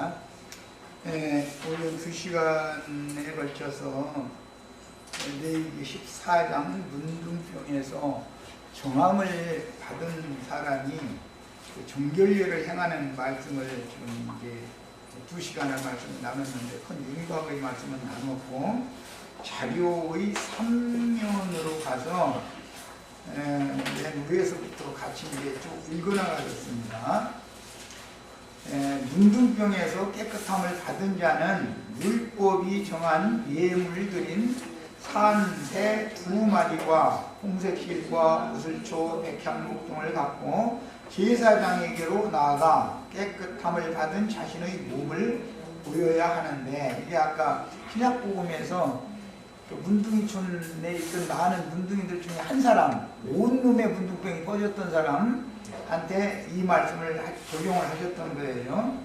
하겠습니다. 오늘 2시간에 걸쳐서 레위기 14장 문둥병에서 정함을 받은 사람이 정결례를 행하는 말씀을 지금 이제 2시간을 말씀을 나눴는데 큰 윤곽의 말씀은 나눴고 자료의 3면으로 가서 맨 위에서부터 같이 이제 쭉 읽어나가겠습니다. 문둥병에서 깨끗함을 받은 자는 율법이 정한 예물 드린 산, 새 2마리와 홍색실과 우슬초, 백향목 등을 갖고 제사장에게로 나아가 깨끗함을 받은 자신의 몸을 보여야 하는데, 이게 아까 신약복음에서 문둥이촌에 있던 많은 문둥이들 중에 한 사람, 온몸에 문둥병이 퍼졌던 사람한테 이 말씀을 적용을 하셨던 거예요.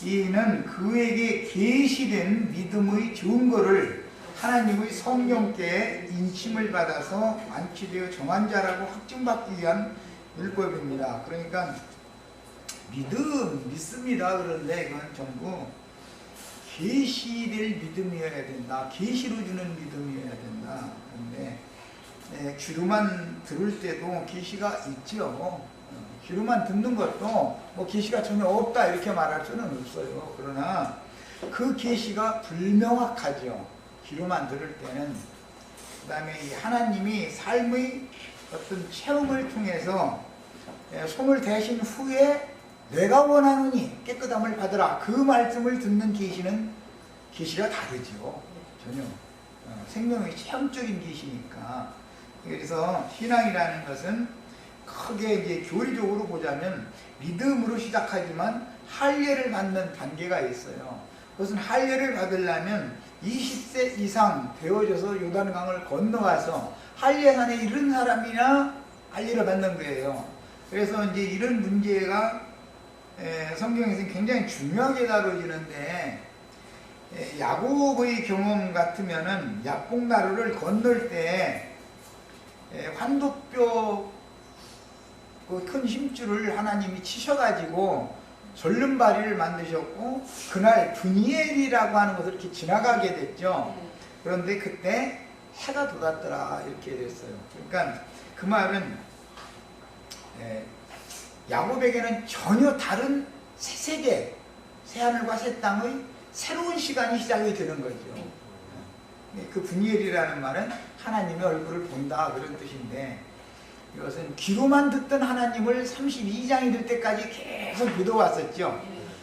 이는 그에게 계시된 믿음의 증거를 하나님의 성령께 인침을 받아서 완치되어 정한 자라고 확증받기 위한 율법입니다. 그러니까 믿습니다. 그런데 이건 전부 계시될 믿음이어야 된다. 계시로 주는 믿음이어야 된다. 그런데 귀로만 들을 때도 계시가 있죠. 귀로만 듣는 것도 뭐 계시가 전혀 없다 이렇게 말할 수는 없어요. 그러나 그 계시가 불명확하죠. 귀로만 들을 때는. 그 다음에 하나님이 삶의 어떤 체험을 통해서 손을 대신 후에 내가 원하노니 깨끗함을 받으라, 그 말씀을 듣는 계시가 다르죠. 전혀 생명의 체험적인 계시니까. 그래서 신앙이라는 것은 크게 이제 교리적으로 보자면 믿음으로 시작하지만 할례를 받는 단계가 있어요. 그것은 할례를 받으려면 20세 이상 되어져서 요단강을 건너가서 할례산에 이른 사람이나 할례를 받는 거예요. 그래서 이제 이런 문제가 성경에서 굉장히 중요하게 다뤄지는데, 야곱의 경험 같으면은 야복나루를 건널 때 환도뼈 그 큰 힘줄을 하나님이 치셔가지고 절름발이를 만드셨고, 그날 브니엘이라고 하는 것을 이렇게 지나가게 됐죠. 그런데 그때 해가 돋았더라 이렇게 됐어요. 그러니까 그 말은 야곱에게는 전혀 다른 새 세계, 새하늘과 새 땅의 새로운 시간이 시작이 되는 거죠. 그 브니엘이라는 말은 하나님의 얼굴을 본다 그런 뜻인데, 이것은 귀로만 듣던 하나님을 32장이 될 때까지 계속 믿어왔었죠.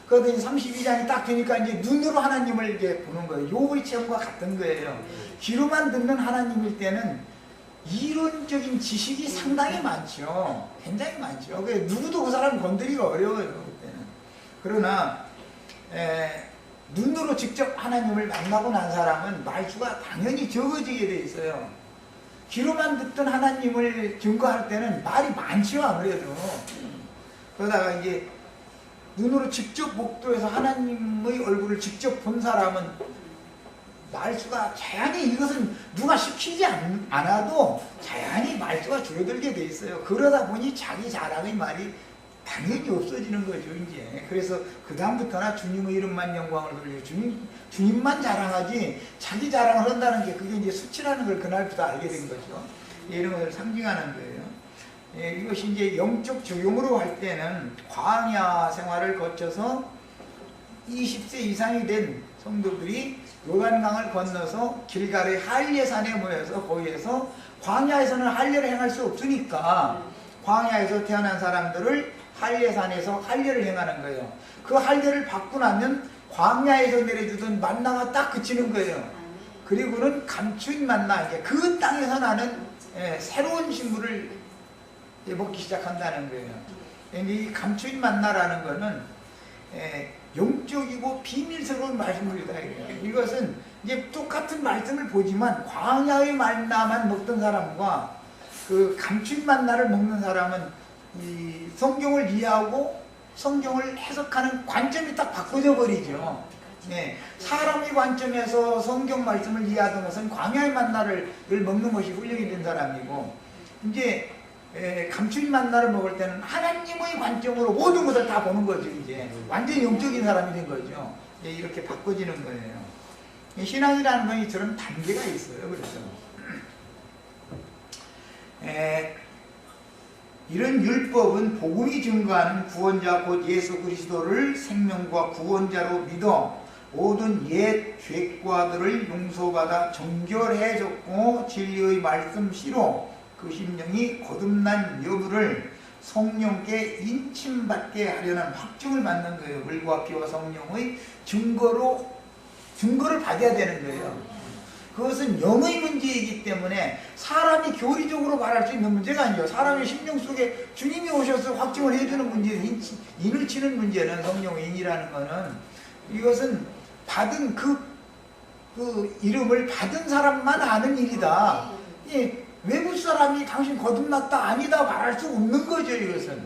그러더니 32장이 딱 되니까 이제 눈으로 하나님을 이제 보는 거예요. 욥의 체험과 같은 거예요. 귀로만 듣는 하나님일 때는 이론적인 지식이 상당히 많죠. 굉장히 많죠. 누구도 그 사람 건드리기가 어려워요, 그때는. 그러나 눈으로 직접 하나님을 만나고 난 사람은 말수가 당연히 적어지게 돼 있어요. 귀로만 듣던 하나님을 증거할 때는 말이 많죠, 아무래도. 그러다가 이제 눈으로 직접 목도해서 하나님의 얼굴을 직접 본 사람은 말수가 자연히, 이것은 누가 시키지 않아도 자연히 말수가 줄어들게 돼 있어요. 그러다 보니 자기 자랑의 말이 당연히 없어지는 거죠, 이제. 그래서 그다음부터나 주님의 이름만 영광을 돌려 주님만 자랑하지 자기 자랑을 한다는 게 그게 이제 수치라는 걸 그날부터 알게 된 거죠. 이런 것을 상징하는 거예요. 이것이 이제 영적 적용으로 할 때는 광야 생활을 거쳐서 20세 이상이 된 성도들이 요단강을 건너서 길갈의 할례산에 모여서 거기에서, 광야에서는 할례를 행할 수 없으니까 광야에서 태어난 사람들을 할례산에서 할례를 행하는 거예요. 그 할례를 받고 나면 광야에서 내려주던 만나가 딱 그치는 거예요. 그리고는 감추인 만나, 이제 그 땅에서 나는 새로운 식물을 먹기 시작한다는 거예요. 이 감추인 만나라는 거는 영적이고 비밀스러운 말씀입니다. 이것은 이제 똑같은 말씀을 보지만 광야의 만나만 먹던 사람과 그 감추인 만나를 먹는 사람은 이 성경을 이해하고 성경을 해석하는 관점이 딱 바꿔져 버리죠. 사람의 관점에서 성경 말씀을 이해하던 것은 광야의 만나를 먹는 것이 훈련이 된 사람이고, 이제 감추인 만나를 먹을 때는 하나님의 관점으로 모든 것을 다 보는 거죠. 이제 완전히 영적인 사람이 된 거죠. 이렇게 바꿔지는 거예요. 신앙이라는 건 저런 단계가 있어요. 그래서 이런 율법은 복음이 증거하는 구원자 곧 예수 그리스도를 생명과 구원자로 믿어 모든 옛 죄과들을 용서받아 정결해졌고 진리의 말씀씨로 그 심령이 거듭난 여부를 성령께 인침받게 하려는 확증을 받는 거예요. 물과 피와 성령의 증거를 받아야 되는 거예요. 그것은 영의 문제이기 때문에 사람이 교리적으로 말할 수 있는 문제가 아니에요. 사람의 심령 속에 주님이 오셔서 확증을 해주는 문제, 인을 치는 문제는 성령의 인이라는 것은 이것은 받은 그 이름을 받은 사람만 아는 일이다. 외부 사람이 당신 거듭났다 아니다 말할 수 없는 거죠. 이것은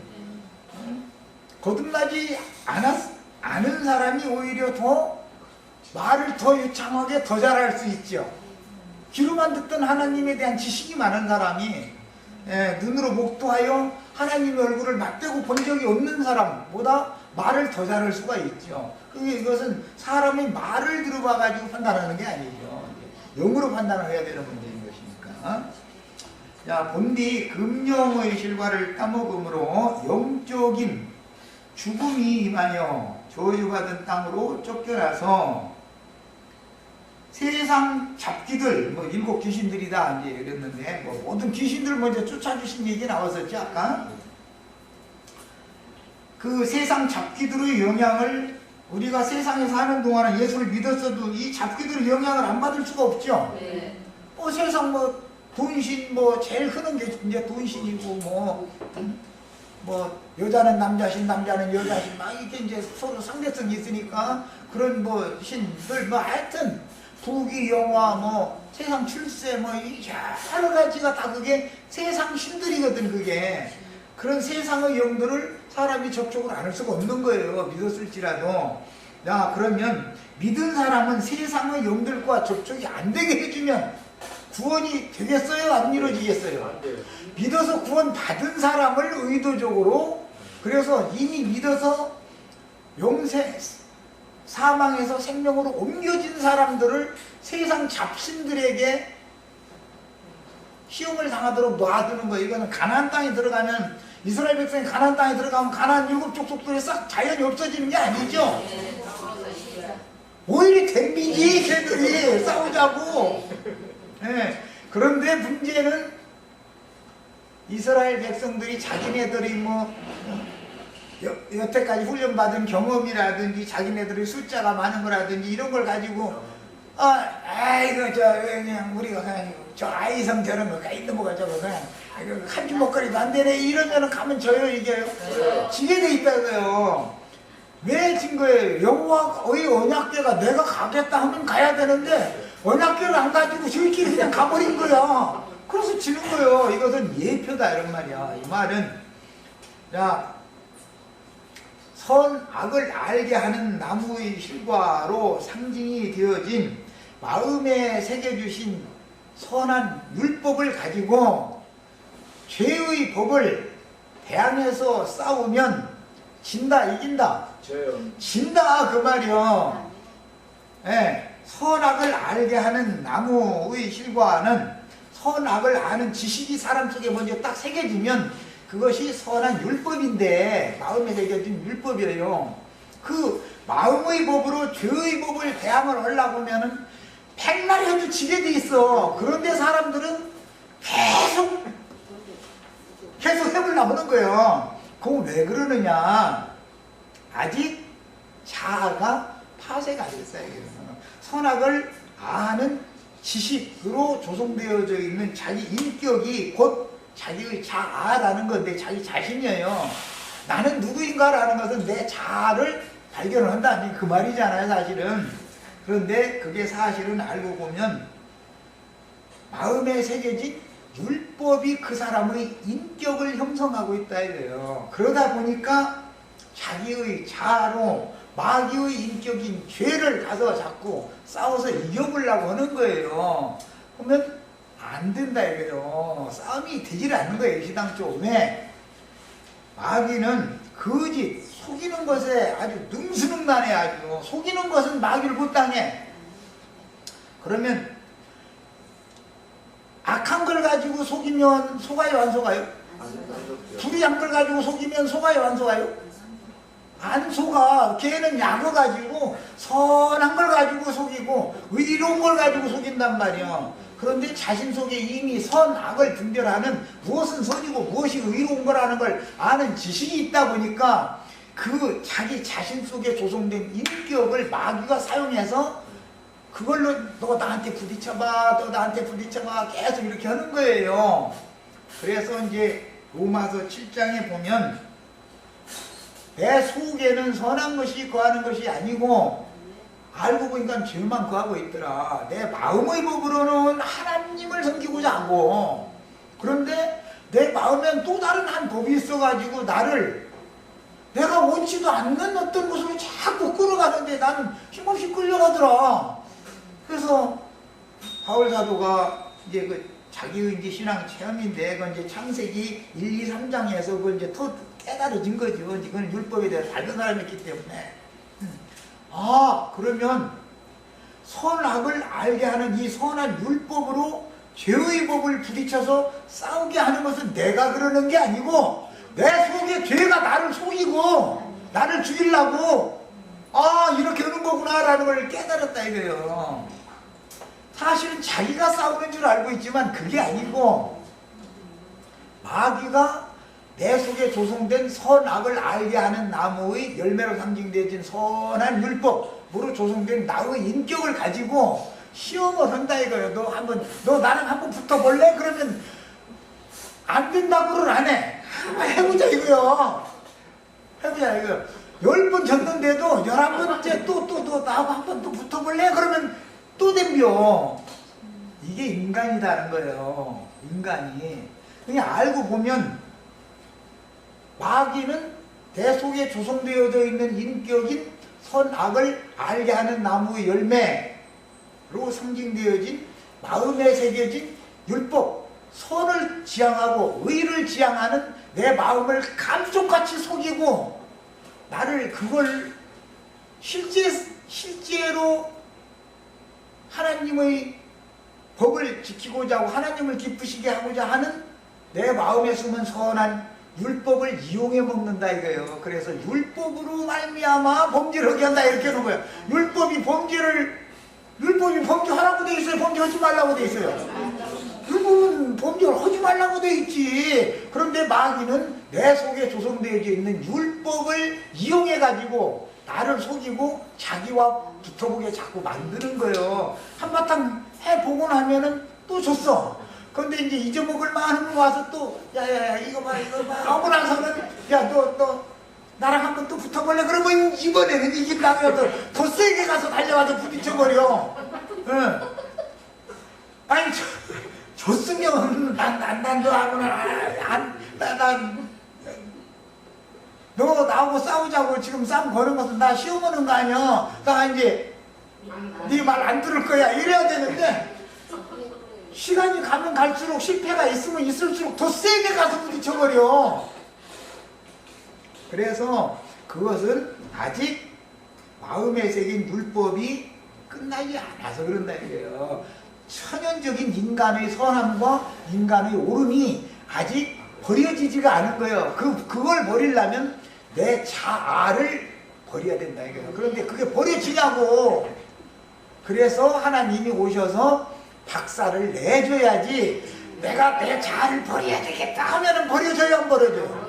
거듭나지 않은 사람이 오히려 더 말을 더 유창하게 더 잘할 수 있죠. 귀로만 듣던 하나님에 대한 지식이 많은 사람이 눈으로 목도하여 하나님의 얼굴을 맞대고 본 적이 없는 사람보다 말을 더 잘할 수가 있죠. 이것은 사람의 말을 들어봐가지고 판단하는 게 아니죠. 영으로 판단을 해야 되는 문제인 것이니까. 자, 본디 금령의 실과를 따먹음으로 영적인 죽음이 임하여 저주받은 땅으로 쫓겨나서 세상 잡기들, 7 귀신들이다 이제 이랬는데 모든 귀신들 먼저 쫓아주신 얘기 나왔었죠 아까. 그 세상 잡기들의 영향을 우리가 세상에 사는 동안은 예수를 믿었어도 이 잡기들의 영향을 안 받을 수가 없죠. 네. 세상 돈신 제일 흔한 게 이제 돈신이고 여자는 남자신 남자는 여자신 막 이렇게 이제 서로 상대성이 있으니까 그런 신들 하여튼 부귀 영화 세상 출세 여러 가지가 다 그게 세상 신들이거든. 그게 그런 세상의 영들을 사람이 접촉을 안 할 수가 없는 거예요. 믿었을지라도. 야, 그러면 믿은 사람은 세상의 영들과 접촉이 안 되게 해주면 구원이 되겠어요? 안 이루어지겠어요? 믿어서 구원 받은 사람을 의도적으로, 그래서 이미 믿어서 사망에서 생명으로 옮겨진 사람들을 세상 잡신들에게 시험을 당하도록 놔두는 거예요. 이거는 가나안 땅에 들어가면, 이스라엘 백성이 가나안 땅에 들어가면 가나안 7 족속들이 싹 자연이 없어지는 게 아니죠. 오히려 댐비지 걔들이 싸우자고. 그런데 문제는 이스라엘 백성들이 자기네들이 여태까지 훈련받은 경험이라든지 자기네들이 숫자가 많은 거라든지 이런 걸 가지고 그냥 우리가 그냥 저 아이성 저런 거 있는 거가 저거 그냥 한 주먹거리도 안 되네 이러면은 가면 져요. 이게 지게 돼 있다고요. 왜 진 거예요? 여호와의 언약궤가 내가 가겠다 하면 가야 되는데 언약궤를 안 가지고 저희끼리 그냥 가버린 거야. 그래서 지는 거예요. 이것은 예표다 이런 말이야. 이 말은 선악을 알게 하는 나무의 실과로 상징이 되어진 마음에 새겨주신 선한 율법을 가지고 죄의 법을 대항해서 싸우면 진다 이긴다? 진다 그 말이요. 선악을 알게 하는 나무의 실과는 선악을 아는 지식이 사람 속에 먼저 딱 새겨지면 그것이 선한 율법인데 마음에 새겨진 율법이에요. 그 마음의 법으로 죄의 법을 대항을 하려고 하면은 백날 해도 지게 돼 있어. 그런데 사람들은 계속 해보려고 하는 거예요. 그건 왜 그러느냐? 아직 자아가 파쇄가 됐어요. 선악을 아는 지식으로 조성되어져 있는 자기 인격이 곧 자기의 자아라는 건데 자기 자신이에요. 나는 누구인가라는 것은 내 자아를 발견을 한다. 그 말이잖아요 사실은. 그런데 그게 사실은 알고 보면 마음에 새겨진 율법이 그 사람의 인격을 형성하고 있다 이래요. 그러다 보니까 자기의 자아로 마귀의 인격인 죄를 가서 자꾸 싸워서 이겨보려고 하는 거예요. 그러면 안 된다 이거죠. 싸움이 되지를 않는 거예요. 시당초. 왜? 마귀는 거짓, 속이는 것에 아주 능수능란해. 아주 속이는 것은 마귀를 못 당해. 그러면 악한 걸 가지고 속이면 속아요, 안 속아요? 불의한 걸 가지고 속이면 속아요, 안 속아요? 안 속아. 걔는 약을 가지고 선한 걸 가지고 속이고 의로운 걸 가지고 속인단 말이야. 그런데 자신 속에 이미 선악을 분별하는 무엇은 선이고 무엇이 의로운 거라는 걸 아는 지식이 있다 보니까 그 자기 자신 속에 조성된 인격을 마귀가 사용해서 그걸로 너 나한테 부딪혀봐, 너 나한테 부딪혀봐 계속 이렇게 하는 거예요. 그래서 이제 로마서 7장에 보면 내 속에는 선한 것이 거하는 것이 아니고 알고 보니까 죄만 거하고 있더라. 내 마음의 법으로는 하나님을 섬기고자 하고, 그런데 내 마음엔 또 다른 한 법이 있어가지고 나를 내가 원치도 않는 어떤 곳으로 자꾸 끌어가는데 나는 힘없이 끌려가더라. 그래서 바울 사도가 이제 그 자기의 이제 신앙 체험인데, 그 이제 창세기 1, 2, 3장에서 그걸 이제 더 깨달아진 거죠. 이건 율법에 대해서 알던 사람이었기 때문에. 아, 그러면 선악을 알게 하는 이 선한 율법으로 죄의 법을 부딪혀서 싸우게 하는 것은 내가 그러는 게 아니고 내 속에 죄가 나를 속이고 나를 죽이려고 이렇게 하는 거구나 라는 걸 깨달았다 이거예요. 사실은 자기가 싸우는 줄 알고 있지만 그게 아니고 마귀가 내 속에 조성된 선악을 알게 하는 나무의 열매로 상징되어진 선한 율법으로 조성된 나의 인격을 가지고 시험을 한다 이거예요. 너 나랑 한번 붙어볼래? 그러면 안 된다고는 안 해. 한번 해보자 이거요. 해보자 이거. 10번 졌는데도 11번째 또 나하고 한번 또 붙어볼래? 그러면 또 덤벼. 이게 인간이라는 거예요. 인간이. 그냥 알고 보면 마귀는 내 속에 조성되어져 있는 인격인 선악을 알게 하는 나무의 열매로 상징되어진 마음에 새겨진 율법, 선을 지향하고 의를 지향하는 내 마음을 감쪽같이 속이고 나를 그걸 실제로 하나님의 법을 지키고자 하고 하나님을 기쁘시게 하고자 하는 내 마음에 숨은 선한 율법을 이용해 먹는다 이거예요. 그래서 율법으로 말미암아 범죄를 하게 한다 이렇게 하는 거예요. 율법이 범죄하라고 돼 있어요? 범죄하지 말라고 돼 있어요? 율법은 범죄를 하지 말라고 돼 있지. 그런데 마귀는 내 속에 조성되어져 있는 율법을 이용해 가지고 나를 속이고 자기와 붙어보게 자꾸 만드는 거예요. 한바탕 해보고 나면은 또 졌어. 그런데 이제 잊어먹을 만하면 와서 또 야야야 이거 봐 하고 나서는 야 너 나랑 한번 또 붙어볼래? 그러면 이번에는 이긴다며 더 세게 가서 달려와서 부딪혀버려. 응. 아니 졌으면 난 너하고는 너 나하고 싸우자고 지금 싸움 거는 것은 나 시험하는 거 아니야. 나 이제 네 말 안 들을 거야 이래야 되는데 시간이 가면 갈수록 실패가 있으면 있을수록 더 세게 가서 부딪혀버려. 그래서 그것은 아직 마음에 새긴 율법이 끝나지 않아서 그런다 이거예요. 천연적인 인간의 선함과 인간의 옳음이 아직 버려지지가 않은 거예요. 그걸 버리려면 내 자아를 버려야 된다 이거예요. 그런데 그게 버려지냐고. 그래서 하나님이 오셔서 박살을 내줘야지. 내가 내 자아를 버려야 되겠다 하면은 버려져요, 안 버려져요?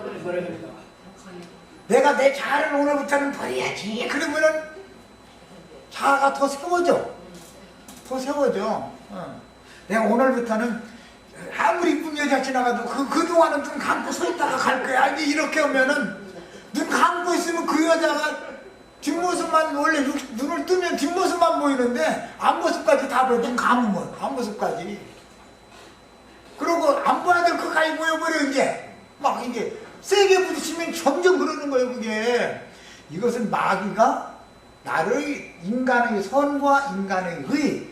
내가 내 자아를 오늘부터는 버려야지. 그러면은 자아가 더 세워져. 내가 오늘부터는 아무리 이쁜 여자 지나가도 그동안은 눈 감고 서 있다가 갈 거야. 이제 이렇게 하면은 눈 감고 있으면 그 여자가 뒷모습만, 원래 눈을 뜨면 뒷모습만 보이는데 앞모습까지 다 보여. 눈 감으면 앞모습까지. 그러고 안 봐야 될 것까지 보여버려. 이제 막 이게 세게 부딪히면 점점 그러는 거예요. 그게 이것은 마귀가 나를 인간의 선과 인간의 의,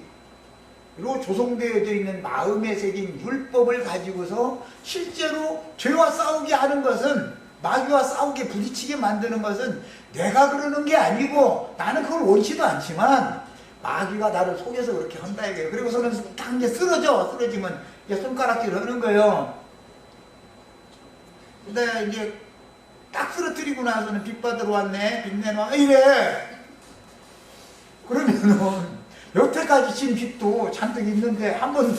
조성되어져 있는 마음에 새긴 율법을 가지고서 실제로 죄와 싸우게 하는 것은, 마귀와 싸우게 부딪히게 만드는 것은 내가 그러는 게 아니고 나는 그걸 원치도 않지만 마귀가 나를 속여서 그렇게 한다 이거예요. 그리고서는 딱 이제 쓰러지면 이제 손가락질 하는 거예요. 근데 이제 딱 쓰러뜨리고 나서는 빚 받으러 왔네, 빚 내놔 이래. 그러면은 여태까지 진 빚도 잔뜩 있는데 한번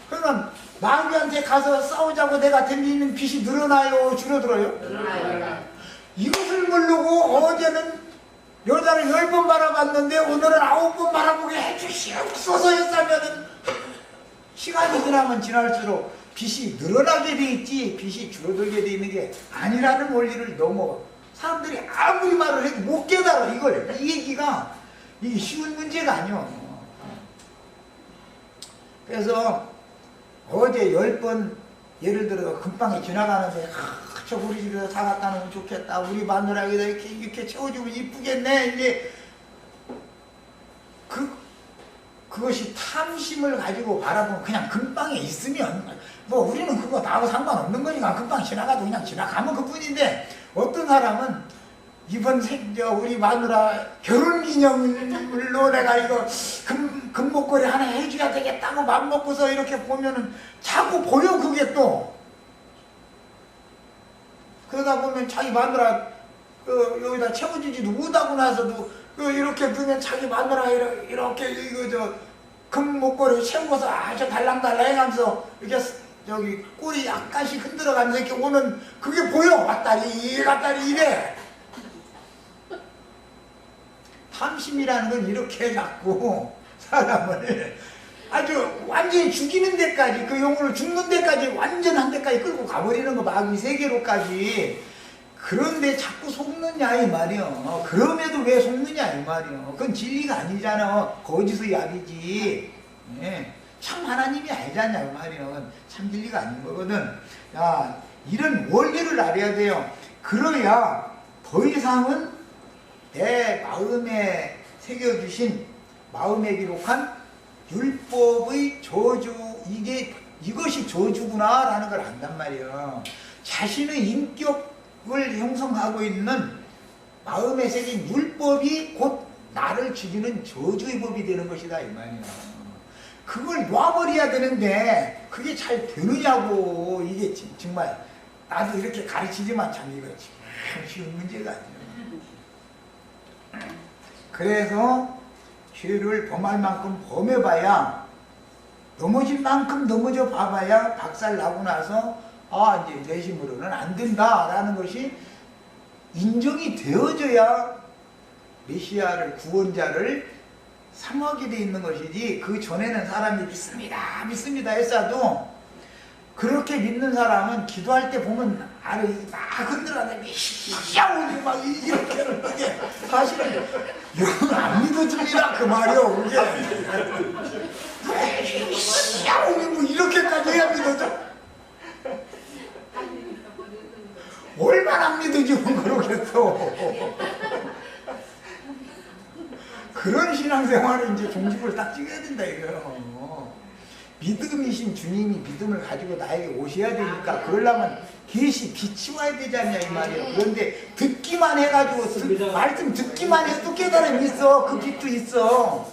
그러면 마귀한테 가서 싸우자고 내가 덤비는 빚이 늘어나요, 줄어들어요? 늘어나요. 이것을 모르고 어제는 여자를 10번 바라봤는데 오늘은 9번 바라보게 해주시옵소서 했다면은 시간이 지나면 지날수록 빚이 늘어나게 돼 있지 빚이 줄어들게 돼 있는 게 아니라는 원리를 넘어 사람들이 아무리 말을 해도 못 깨달아. 이걸, 이 얘기가 이게 쉬운 문제가 아니요. 그래서 어제 10번 예를 들어 금방에 지나가는데 저 우리 집에서 사갔다 놓으면 좋겠다, 우리 마누라에다 이렇게 채워주면 이쁘겠네, 이제 그것이 탐심을 가지고 바라보면 그냥 금방에 있으면 뭐 우리는 그거 나하고 상관없는 거니까 금방 지나가도 그냥 지나가면 그뿐인데, 어떤 사람은 이번 우리 마누라 결혼기념일로 내가 이거 금목걸이 하나 해줘야 되겠다고 맘먹고서 이렇게 보면은 자꾸 보여 그게 또. 그러다 보면 자기 마누라 여기다 채워주지도 못하고 나서도 이렇게 두면 자기 마누라 이렇게 이거 금목걸이 채우고서 아주 달랑달랑 해가면서 이렇게 저기 꼬리 약간씩 흔들어가면서 이렇게 오는 그게 보여. 왔다리 갔다리 이래. 탐심이라는 건 이렇게 자꾸 사람을 아주 완전히 죽이는 데까지, 그 영혼을 죽는 데까지, 완전한 데까지 끌고 가버리는 거, 마귀 세계로까지. 그런데 자꾸 속느냐 이 말이요. 그럼에도 왜 속느냐 이 말이요. 그건 진리가 아니잖아. 거짓의 약이지. 예. 참 하나님이 아니잖냐 이 말이요. 참 진리가 아닌 거거든. 야, 이런 원리를 알아야 돼요. 그래야 더 이상은 내 마음에 새겨주신, 마음에 기록한 율법의 저주, 이것이 저주구나 라는 걸 안단 말이에요. 자신의 인격을 형성하고 있는 마음에 새긴 율법이 곧 나를 죽이는 저주의 법이 되는 것이다 이 말이에요. 그걸 놔버려야 되는데 그게 잘 되느냐고. 이게 정말 나도 이렇게 가르치지만 참 이거 참 쉬운 문제가 아니에요. 그래서 죄를 범할 만큼 범해봐야, 넘어질 만큼 넘어져 봐봐야 박살 나고 나서 이제 내 힘으로는 안 된다라는 것이 인정이 되어져야 메시아를, 구원자를 삼하게 돼 있는 것이지, 그 전에는 사람이 믿습니다 했어도 그렇게 믿는 사람은 기도할 때 보면 아래 막 흔들어내 메시아오니 막 이렇게 하는 게 사실은 이러면 안 믿어집니다 그 말이요. 그게 메시아오니 뭐 이렇게까지 해야 믿어져? 얼마나 믿어지면 그러겠어. 그런 신앙생활을 이제 종집을 딱 찍어야 된다 이거요. 믿음이신 주님이 믿음을 가지고 나에게 오셔야 되니까, 그러려면 계시 빛이 와야 되지 않냐 이 말이에요. 그런데 듣기만 해가지고 말씀 듣기만 해도 깨달음이 있어. 그 빛도 있어.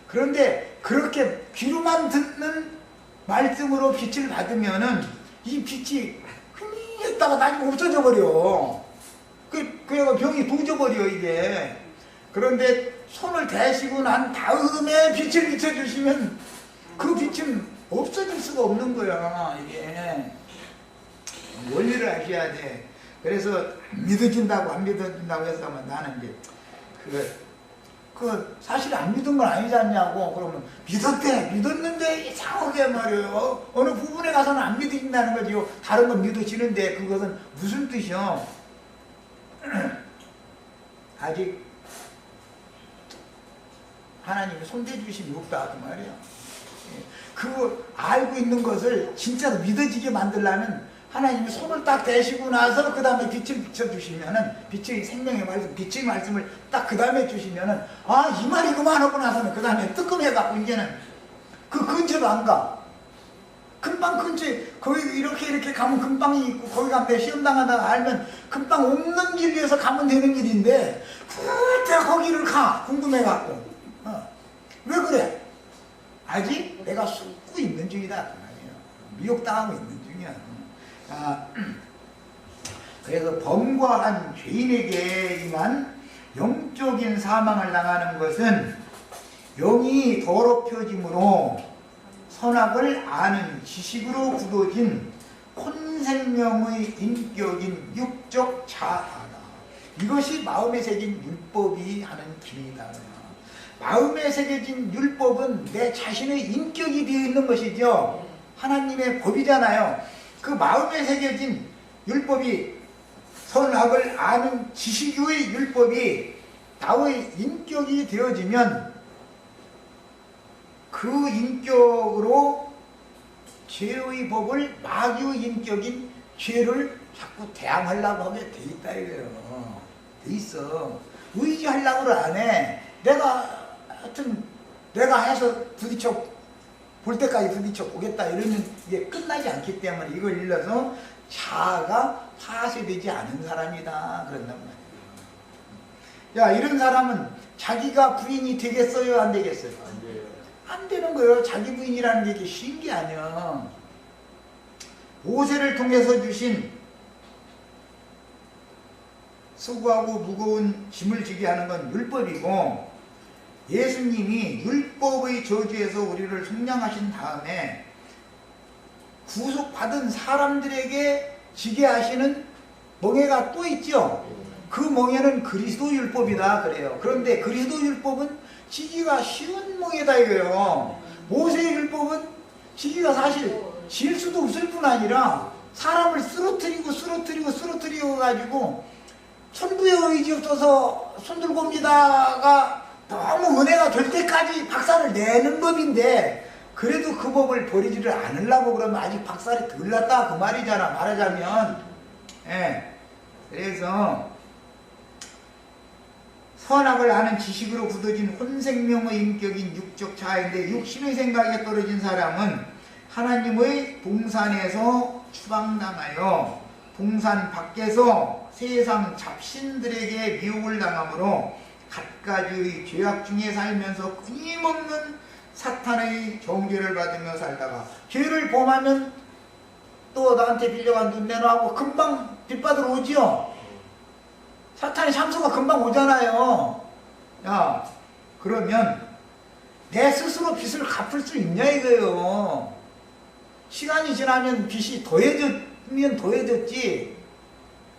그런데 그렇게 귀로만 듣는 말씀으로 빛을 받으면은 이 빛이 흥했다가 나중에 없어져 버려. 그래가 병이 도져버려 이게. 그런데 손을 대시고 난 다음에 빛을 비춰주시면 그 빛은 없어질 수가 없는 거야. 이게 원리를 아셔야 돼. 그래서 믿어진다고 안 믿어진다고 해서 나는 이제 사실 안 믿은 건 아니지 않냐고. 그러면 믿었는데 이상하게 말이에요. 어느 부분에 가서는 안 믿어진다는 거지요. 다른 건 믿어지는데 그것은 무슨 뜻이요? 아직 하나님이 손대주심이 없다 그 말이에요. 그거 알고 있는 것을 진짜로 믿어지게 만들려면 하나님이 손을 딱 대시고 나서 그 다음에 빛을 비춰주시면은, 빛의 생명의 말씀, 빛의 말씀을 딱 그 다음에 주시면은 이 말이구만 하고 나서는 그 다음에 뜨끔해갖고 이제는 그 근처도 안 가. 금방 근처에 거기 이렇게 가면 금방이 있고 거기 가면 내 시험 당하다가 알면 금방 없는 길 위에서 가면 되는 길인데 그때 거기를 가 궁금해갖고 왜 그래? 아직 내가 숨고 있는 중이다 그 말이에요. 미혹당하고 있는 중이야. 그래서 범과한 죄인에게만 영적인 사망을 당하는 것은 영이 더럽혀짐으로 선악을 아는 지식으로 굳어진 혼생명의 인격인 육적 자아다. 이것이 마음에 새긴 율법이 하는 길이다. 마음에 새겨진 율법은 내 자신의 인격이 되어 있는 것이죠. 하나님의 법이잖아요. 그 마음에 새겨진 율법이 선악을 아는 지식의 율법이 나의 인격이 되어지면 그 인격으로 죄의 법을 마귀의 인격인 죄를 자꾸 대항하려고 하게 돼 있다 이거예요. 돼 있어. 의지하려고를 안 해. 하여튼 내가 해서 부딪혀 볼 때까지 부딪혀 보겠다 이러면 이게 끝나지 않기 때문에 이걸 일러서 자아가 파쇄되지 않은 사람이다 그런단 말이에요. 야, 이런 사람은 자기가 부인이 되겠어요 안 되겠어요? 안 돼요. 안 되는 거예요. 자기 부인이라는 게 이렇게 쉬운 게 아니야. 모세를 통해서 주신 수고하고 무거운 짐을 지게 하는 건 율법이고, 예수님이 율법의 저주에서 우리를 속량하신 다음에 구속받은 사람들에게 지게 하시는 멍에가 또 있죠. 그 멍에는 그리스도 율법이다 그래요. 그런데 그리스도 율법은 지기가 쉬운 멍에다 이거예요. 모세의 율법은 지기가 사실 질 수도 없을 뿐 아니라 사람을 쓰러뜨리고 가지고 천부의 의지 없어서 손들고 옵니다가 너무 은혜가 될 때까지 박살을 내는 법인데, 그래도 그 법을 버리지를 않으려고 그러면 아직 박살이 덜 났다 그 말이잖아, 말하자면. 예. 그래서 선악을 아는 지식으로 굳어진 혼생명의 인격인 육적 자아인데, 육신의 생각에 떨어진 사람은 하나님의 동산에서 추방당하여 동산 밖에서 세상 잡신들에게 미혹을 당하므로 갖가지의 죄악 중에 살면서 끊임없는 사탄의 정죄를 받으며 살다가, 죄를 범하면 또 나한테 빌려간 돈 내놔하고 금방 빚받으러 오지요. 사탄의 참수가 금방 오잖아요. 야, 그러면 내 스스로 빚을 갚을 수 있냐 이거예요. 시간이 지나면 빚이 더해졌으면 더해졌지,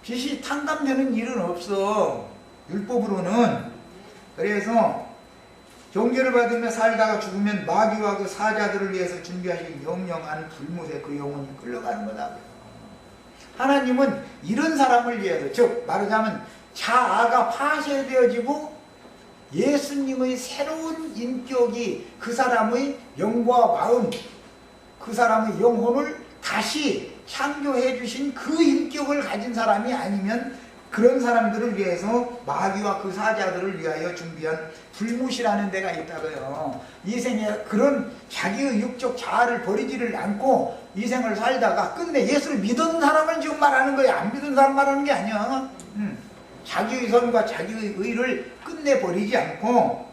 빚이 탕감되는 일은 없어, 율법으로는. 그래서 정죄를 받으며 살다가 죽으면 마귀와 그 사자들을 위해서 준비하신 영영한 불못에 그 영혼이 끌려가는 거다. 하나님은 이런 사람을 위해서, 즉 말하자면 자아가 파쇄되어지고 예수님의 새로운 인격이 그 사람의 영과 마음, 그 사람의 영혼을 다시 창조해 주신 그 인격을 가진 사람이 아니면 그런 사람들을 위해서 마귀와 그 사자들을 위하여 준비한 불못이라는 데가 있다고요. 이 생에 그런 자기의 육적 자아를 버리지를 않고 이 생을 살다가 끝내 예수를 믿은 사람을 지금 말하는 거야. 안 믿은 사람 말하는 게 아니야. 자기의 선과 자기의 의를 끝내 버리지 않고,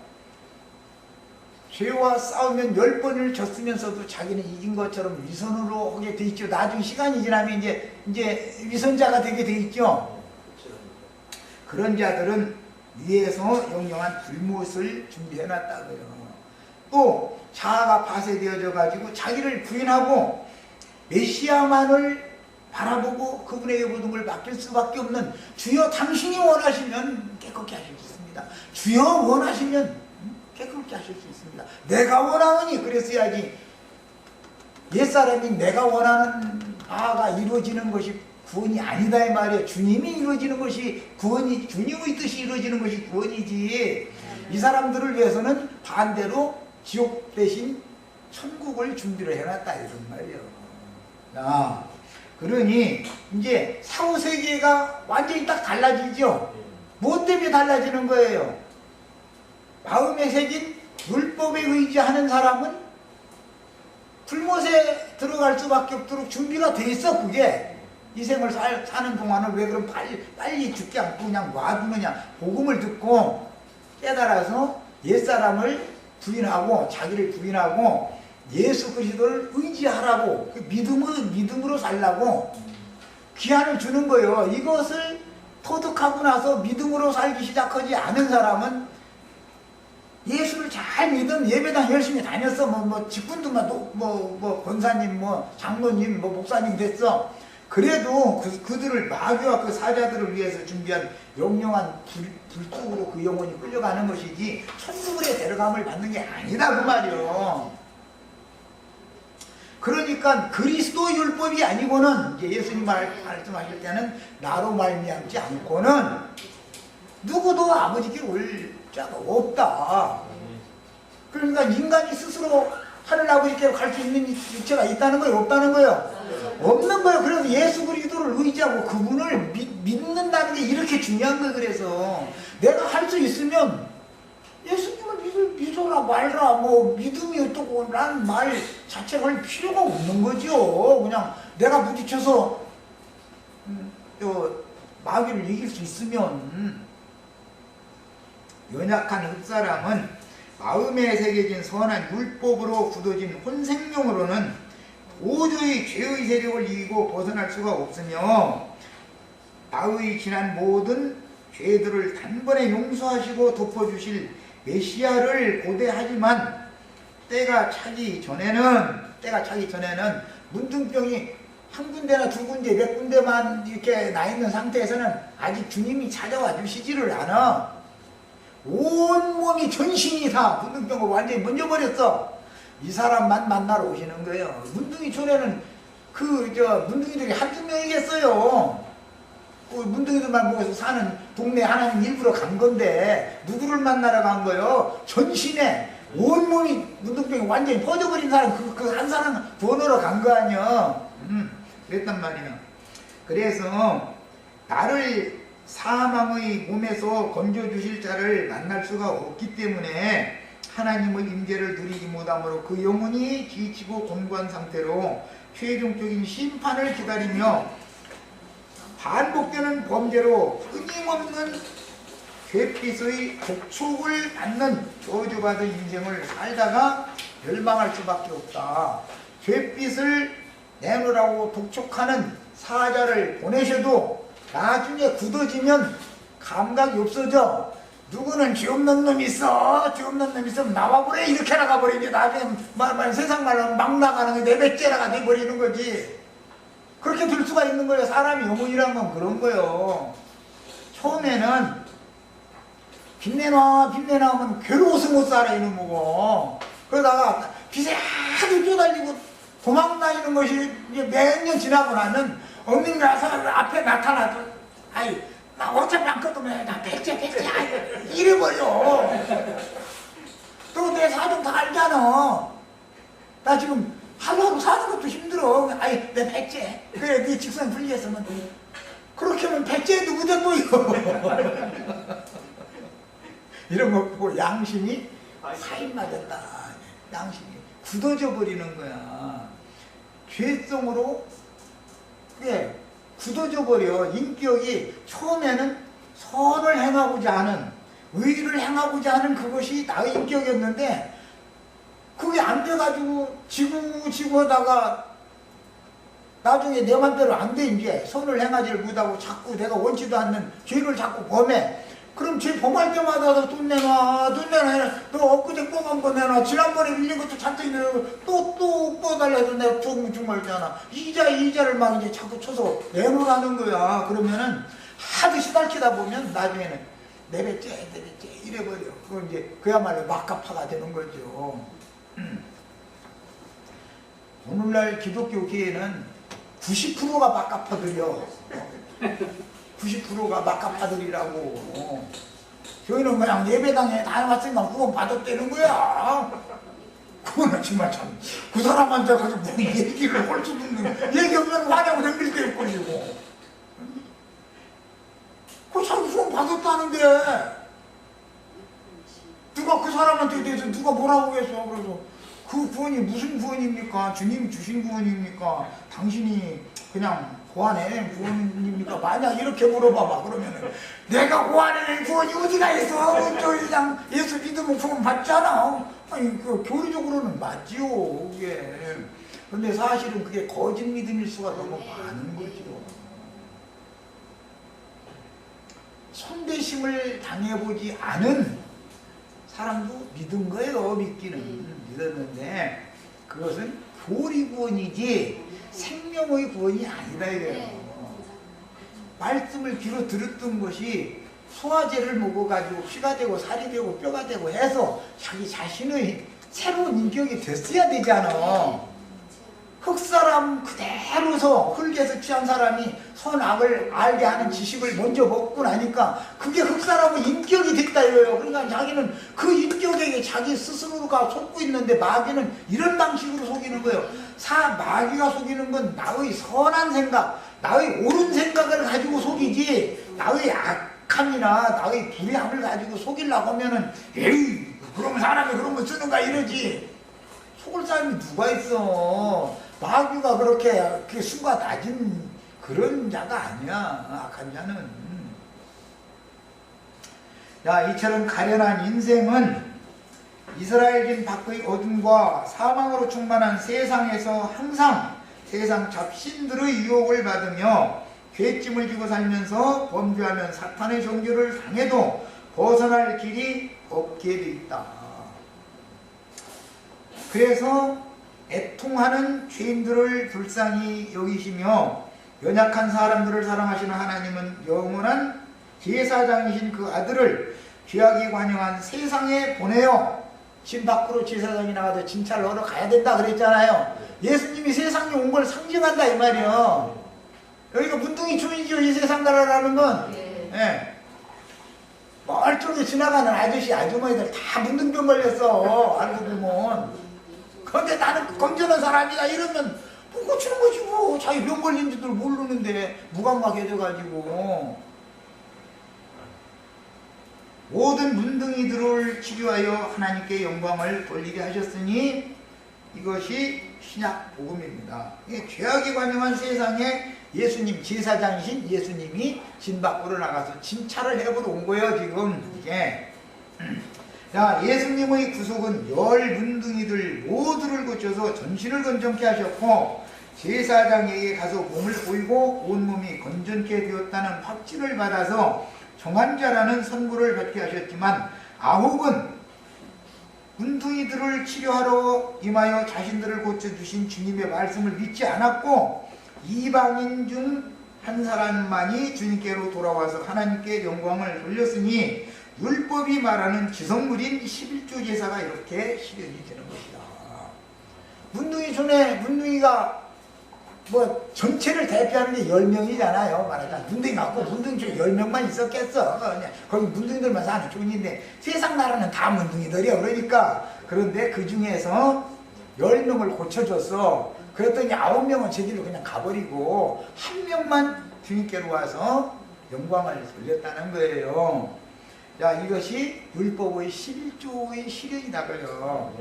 죄와 싸우면 10번을 졌으면서도 자기는 이긴 것처럼 위선으로 하게 돼 있죠. 나중에 시간이 지나면 이제 위선자가 되게 돼 있죠. 그런 자들은 위에서 영영한 불못을 준비해 놨다고요. 또 자아가 파쇄되어져 가지고 자기를 부인하고 메시아만을 바라보고 그분에게 모든 걸 맡길 수밖에 없는, 주여 당신이 원하시면 깨끗게 하실 수 있습니다. 주여 원하시면 깨끗게 하실 수 있습니다. 내가 원하노니 그랬어야지. 옛사람이 내가 원하는 바가 이루어지는 것이 구원이 아니다 이 말이에요. 주님이 이루어지는 것이 구원이, 주님의 뜻이 이루어지는 것이 구원이지. 이 사람들을 위해서는 반대로 지옥 대신 천국을 준비를 해놨다 이런 말이에요. 자, 그러니 이제 사후세계가 완전히 딱 달라지죠. 무엇 때문에 달라지는 거예요? 마음에 새긴 율법에 의지하는 사람은 불못에 들어갈 수밖에 없도록 준비가 돼 있어. 그게 이 생을 사는 동안은 왜 그럼 빨리 죽지 않고 그냥 놔두느냐. 복음을 듣고 깨달아서 옛사람을 부인하고 자기를 부인하고 예수 그리스도를 의지하라고, 그 믿음으로 살라고 기한을 주는 거예요. 이것을 터득하고 나서 믿음으로 살기 시작하지 않은 사람은 예수를 잘 믿은, 예배당 열심히 다녔어. 직분들만 권사님, 장로님, 목사님 됐어. 그래도 그들을, 마귀와 그 사자들을 위해서 준비한 영영한 불속으로 그 영혼이 끌려가는 것이지 천국에 데려감을 받는 게 아니다 그 말이요. 그러니까 그리스도 율법이 아니고는, 이제 예수님 말씀하실 때는 나로 말미암지 않고는 누구도 아버지께 올 자가 없다. 그러니까 인간이 스스로 하늘 아버지께로 갈 수 있는 육체가 있다는 거예요, 없다는 거예요? 없는 거예요. 그래서 예수 그리스도를 의지하고 그분을 믿는다는 게 이렇게 중요한 거예요. 그래서 내가 할 수 있으면 예수님을 믿어라 말라, 믿음이 어떻고 라는 말 자체가 할 필요가 없는 거죠. 그냥 내가 부딪혀서 마귀를 이길 수 있으면. 연약한 흙사람은 마음에 새겨진 선한 율법으로 굳어진 혼생명으로는 도저히 죄의 세력을 이기고 벗어날 수가 없으며 나의 지난 모든 죄들을 단번에 용서하시고 덮어주실 메시아를 고대하지만 때가 차기 전에는 문둥병이 한 군데나 두 군데, 몇 군데만 이렇게 나 있는 상태에서는 아직 주님이 찾아와 주시지를 않아. 온몸이 전신이 다 문둥병을 완전히 먼저버렸어. 이 사람만 만나러 오시는 거예요. 문둥이촌에는 문둥이들이 한두 명이겠어요. 문둥이들만 모여서 사는 동네 하나님 일부러 간 건데 누구를 만나러 간 거예요? 전신에 온몸이 문둥병이 완전히 퍼져버린 사람, 그 한 사람 번호로 간 거 아니야. 그랬단 말이야. 그래서 나를 사망의 몸에서 건져주실 자를 만날 수가 없기 때문에 하나님의 임재를 누리지 못함으로 그 영혼이 지치고 곤고한 상태로 최종적인 심판을 기다리며 반복되는 범죄로 끊임없는 죄빛의 독촉을 받는 저주받은 인생을 살다가 멸망할 수밖에 없다. 죄빛을 내놓으라고 독촉하는 사자를 보내셔도 나중에 굳어지면 감각이 없어져. 누구는 죄 없는 놈 있어, 죄 없는 놈 있으면 나와버려, 이렇게 나가버리지. 나중에 세상 말로 막 나가는 게 내뱉제라가 돼버리는 거지. 그렇게 될 수가 있는 거예요. 사람이 영혼이란 건 그런 거예요. 처음에는 빛내놔 하면 괴로워서 못 살아 이놈이고, 그러다가 빛에 하도 뛰어달리고 도망다니는 것이 이제 몇 년 지나고 나면 어느 나서 앞에 나타나도 나 어차피 안 거두면 나 백제 이래버려. 또 내 사정 다 알잖아. 나 지금 하루하루 사는 것도 힘들어. 내 백제. 그래, 네 직성 분리했으면 그렇게 하면 백제 누구 되고요. 이런 거 보고 양심이 사인 맞았다. 양심이 굳어져 버리는 거야. 죄성으로 그게 굳어져 버려. 인격이 처음에는 선을 행하고자 하는, 의를 행하고자 하는 그것이 나의 인격이었는데 그게 안 돼가지고 지고 하다가 나중에 내 맘대로 안 돼. 이제 선을 행하지를 못하고 자꾸 내가 원치도 않는 죄를 자꾸 범해. 그럼 죄 범할 때마다 돈 내놔, 너 엊그제 뽑은 거 내놔, 지난번에 빌린 것도 잔뜩 내고 또 뽑아달라도 내가 정말 있잖아. 이자를 막 이제 자꾸 쳐서 내놓으라는 거야. 그러면은 하도 시달키다 보면 나중에는 내뱉제 이래버려. 그건 이제 그야말로 막가파가 되는 거죠. 오늘날 기독교 교회는 90%가 막가파들이요. 90%가 막가파들이라고. 저희는 그냥 예배당에 다녀왔으니까 구원 받았다는 거야. 그거는 정말 참, 그 사람한테 가서 뭐 얘기를 할 수도 없는, 얘기하면 화냐고 댕길 때 걸리고. 그 사람 구원 받았다는데 누가 그 사람한테 대해서 누가 뭐라고 했어. 그래서 그 구원이 무슨 구원입니까? 주님 주신 구원입니까? 당신이 그냥 고안해낸 구원입니까? 만약 이렇게 물어봐봐. 그러면은 내가 고안해낸 구원이 어디가 있어? 저 그냥 예수 믿으면 구원 받잖아. 아니 그 교리적으로는 맞지요. 그게. 근데 사실은 그게 거짓 믿음일 수가 너무 많은 거지요. 손대심을 당해보지 않은 사람도 믿은 거예요. 믿기는 믿었는데 그것은 교리 구원이지 생명의 구원이 아니다 이래요. 말씀을 귀로 들었던 것이 소화제를 먹어가지고 피가 되고 살이 되고 뼈가 되고 해서 자기 자신의 새로운 인격이 됐어야 되잖아. 흑사람 그대로서 흙에서 취한 사람이 선악을 알게 하는 지식을 먼저 먹고 나니까 그게 흑사람의 인격이 됐다 이거예요. 그러니까 자기는 그 인격에게 자기 스스로가 속고 있는데 마귀는 이런 방식으로 속이는 거예요. 마귀가 속이는 건 나의 선한 생각, 나의 옳은 생각을 가지고 속이지 나의 악함이나 나의 불의함을 가지고 속이려고 하면은 에이 그럼 사람이 그런 거 쓰는가 이러지. 속을 사람이 누가 있어. 마귀가 그렇게 수가 낮은 그런 자가 아니야. 악한 자는. 야, 이처럼 가련한 인생은 이스라엘인 밖의 어둠과 사망으로 충만한 세상에서 항상 세상 잡신들의 유혹을 받으며 죄짐을 지고 살면서 범죄하면 사탄의 종교를 당해도 벗어날 길이 없게 돼 있다. 그래서 애통하는 죄인들을 불쌍히 여기시며 연약한 사람들을 사랑하시는 하나님은 영원한 제사장이신 그 아들을 죄악에 관영한 세상에 보내어 진 밖으로 제사장이 나가도 진찰을 하러 가야 된다 그랬잖아요. 예수님이 세상에 온 걸 상징한다 이 말이에요. 여기가 문둥이 주인이죠. 이 세상 나라라는 건. 예. 멀쩡히 지나가는 아저씨 아주머니들 다 문둥병 걸렸어. 알고 보면. 그런데 나는 건전한 사람이다 이러면 뭐 고치는 거지 뭐. 자기 병 걸린 줄도 모르는데 무감각해져가지고. 모든 문둥이들을 치료하여 하나님께 영광을 돌리게 하셨으니 이것이 신약 복음입니다. 죄악에 관영한 세상에 예수님 제사장이신 예수님이 진 밖으로 나가서 진찰을 해보러 온 거예요 지금. 이게. 자, 예수님의 구속은 열 문둥이들 모두를 고쳐서 전신을 건전케 하셨고 제사장에게 가서 몸을 보이고 온몸이 건전케 되었다는 확증을 받아서 정한 자라는 선고를 받게 하셨지만 아홉은 문둥이들을 치료하러 임하여 자신들을 고쳐주신 주님의 말씀을 믿지 않았고 이방인 중 한 사람만이 주님께로 돌아와서 하나님께 영광을 돌렸으니 율법이 말하는 지성물인 11조 제사가 이렇게 실현이 되는 것이다. 문둥이 전에 문둥이가 뭐 전체를 대표하는 게 10명이잖아요. 말하자면 문둥이 갖고 문둥이 중에 10명만 있었겠어. 그냥 거기 문둥이들만 사는 존인데 세상 나라는 다 문둥이들이야. 그러니까 그런데 그 중에서 10명을 고쳐줬어. 그랬더니 9명은 제길로 그냥 가버리고 1명만 주님께로 와서 영광을 돌렸다는 거예요. 자, 이것이 율법의 11조의 실현이다 그래요.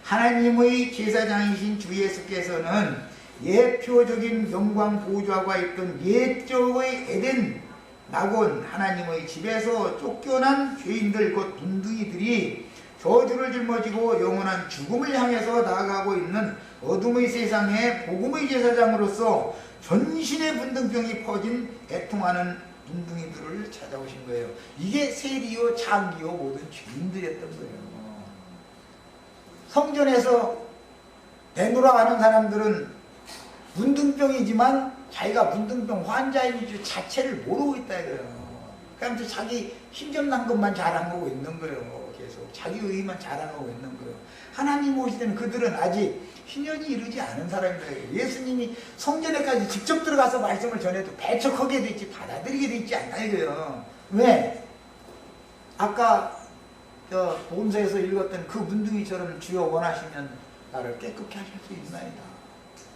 하나님의 제사장이신 주 예수께서는 예표적인 영광 보좌가 있던 옛적의 에덴 낙원 하나님의 집에서 쫓겨난 죄인들 곧 문둥이들이 저주를 짊어지고 영원한 죽음을 향해서 나아가고 있는 어둠의 세상에 복음의 제사장으로서 전신의 문둥병이 퍼진 애통하는 문둥이들을 찾아오신 거예요. 이게 세리요 장기요 모든 죄인들이었던 거예요. 성전에서 내노라가는 사람들은 문둥병이지만 자기가 문둥병 환자인 줄 자체를 모르고 있다 이거예요. 그러면서 자기 힘겹난 것만 자랑하고 있는 거예요. 계속 자기 의만 자랑하고 있는 거예요. 하나님 오실 때는 그들은 아직 희년이 이르지 않은 사람이다. 예수님이 성전에까지 직접 들어가서 말씀을 전해도 배척하게 돼 있지 받아들이게 돼 있지 않다 이거예요. 왜? 아까 복음서에서 읽었던 그 문둥이처럼 주여 원하시면 나를 깨끗게 하실 수 있나이다.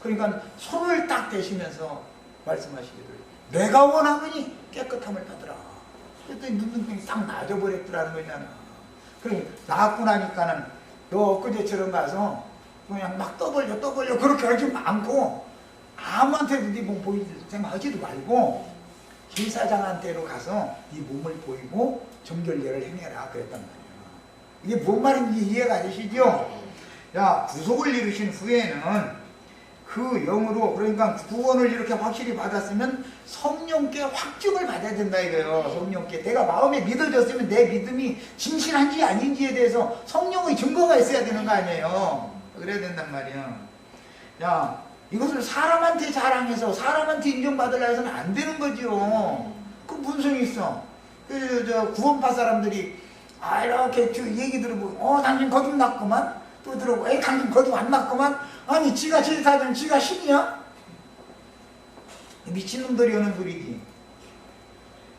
그러니까 손을 딱 대시면서 말씀하시기를 내가 원하노니 깨끗함을 받으라. 그랬더니 문둥병이 딱 나아져버렸더라는 거잖아. 그럼 나았고 나니까는 너 엊그제처럼 가서 그냥 막 떠벌려 그렇게 하지 않고 아무한테도 네 몸 보이지 생각하지도 말고 제사장한테로 가서 네 몸을 보이고 정결례를 행해라 그랬단 말이에요. 이게 뭔 말인지 이해가 되시죠? 야, 구속을 이루신 후에는 그 영으로, 그러니까 구원을 이렇게 확실히 받았으면 성령께 확증을 받아야 된다 이거예요. 성령께 내가 마음에 믿어졌으면 내 믿음이 진실한지 아닌지에 대해서 성령의 증거가 있어야 되는 거 아니에요. 그래야 된단 말이에요. 야, 이것을 사람한테 자랑해서 사람한테 인정받으려 해서는 안 되는 거죠. 그 분성이 있어. 구원파 사람들이 이렇게 얘기 들어보고 당신 거듭 났구만. 또 들어보고 당신 거듭 안 났구만. 아니 지가 제사장 지가 신이야? 미친놈들이 하는 소리지.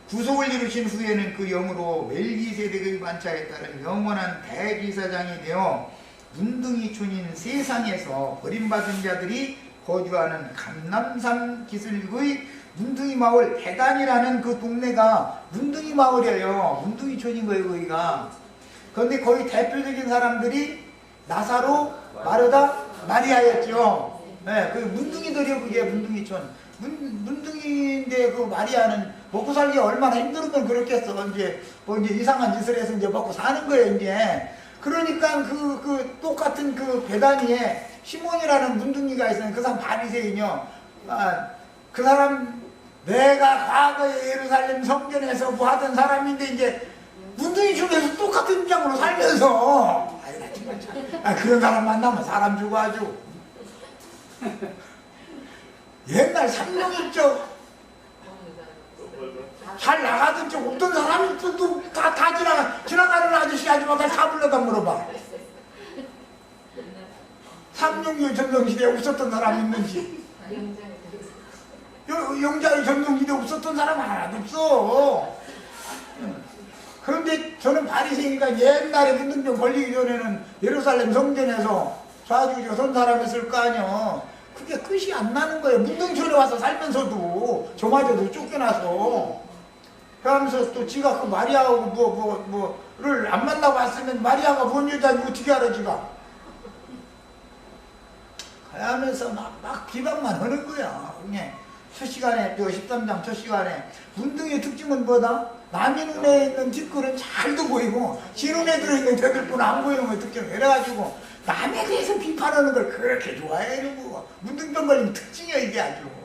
구속을 이루신 후에는 그 영으로 멜기세덱의 반차에 따른 영원한 대제사장이 되어 문둥이촌인 세상에서 버림받은 자들이 거주하는 감람산 기슭의 문둥이 마을 배단이라는 그 동네가 문둥이 마을이에요. 문둥이촌인 거예요 거기가. 그런데 거기 대표적인 사람들이 나사로, 마르다, 마리아였죠. 네, 그 문둥이들이요 그게 문둥이촌. 문둥이인데 그 마리아는 먹고 살기 얼마나 힘들으면 그렇겠어. 이제 이상한 짓을 해서 이제 먹고 사는 거예요 이제. 그러니까 그 똑같은 그 배단위에 시몬이라는 문둥이가 있어요. 그 사람 바리새인이요. 그 사람 내가 과거에 예루살렘 성전에서 뭐 하던 사람인데 이제 문둥이 중에서 똑같은 입장으로 살면서 그런 사람 만나면 사람 주고 아주 옛날 삼룡일적 잘 나가던 쪽 없던 사람이 또 다 지나가는 아저씨 아줌마들 다 불러다 물어봐. 삼룡교 전성시대에 없었던 사람 있는지. 영자의 전성시대에 없었던 사람 하나도 없어. 그런데 저는 바리새인이니까 옛날에 문둥병 걸리기 전에는 예루살렘 성전에서 좌주저 선 사람이었을 거 아니야. 그게 끝이 안 나는 거예요. 문둥촌에 와서 살면서도 저마저도 쫓겨나서. 그러면서 또 지가 그 마리아하고 뭐를 안 만나고 왔으면 마리아가 뭔 여자인지 어떻게 알아 지가. 하면서 막 비방만 하는 거야. 첫 시간에 13장 첫 시간에 문둥이의 특징은 뭐다? 남의 눈에 있는 뒷글은 잘도 보이고 지 눈에 들어있는 대들보는 안 보이는 거 특징. 그래가지고 남에 대해서 비판하는 걸 그렇게 좋아해. 이러고 문둥병 걸린 특징이야 이게 아주.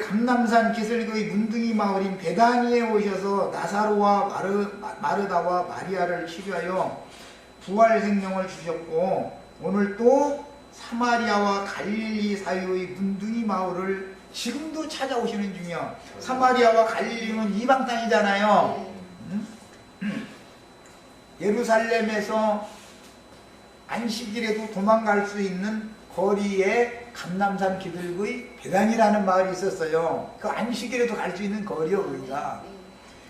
감람산 기슭의 문둥이 마을인 베다니에 오셔서 나사로와 마르다와 마리아를 치료하여 부활 생명을 주셨고 오늘 또 사마리아와 갈릴리 사이의 문둥이 마을을 지금도 찾아오시는 중이요. 사마리아와 갈릴리는 이방 땅이잖아요. 예루살렘에서 안식일에도 도망갈 수 있는 거리에 감람산 기슭의 베단이라는 마을이 있었어요. 그 안식일에도 갈 수 있는 거리요 우리가.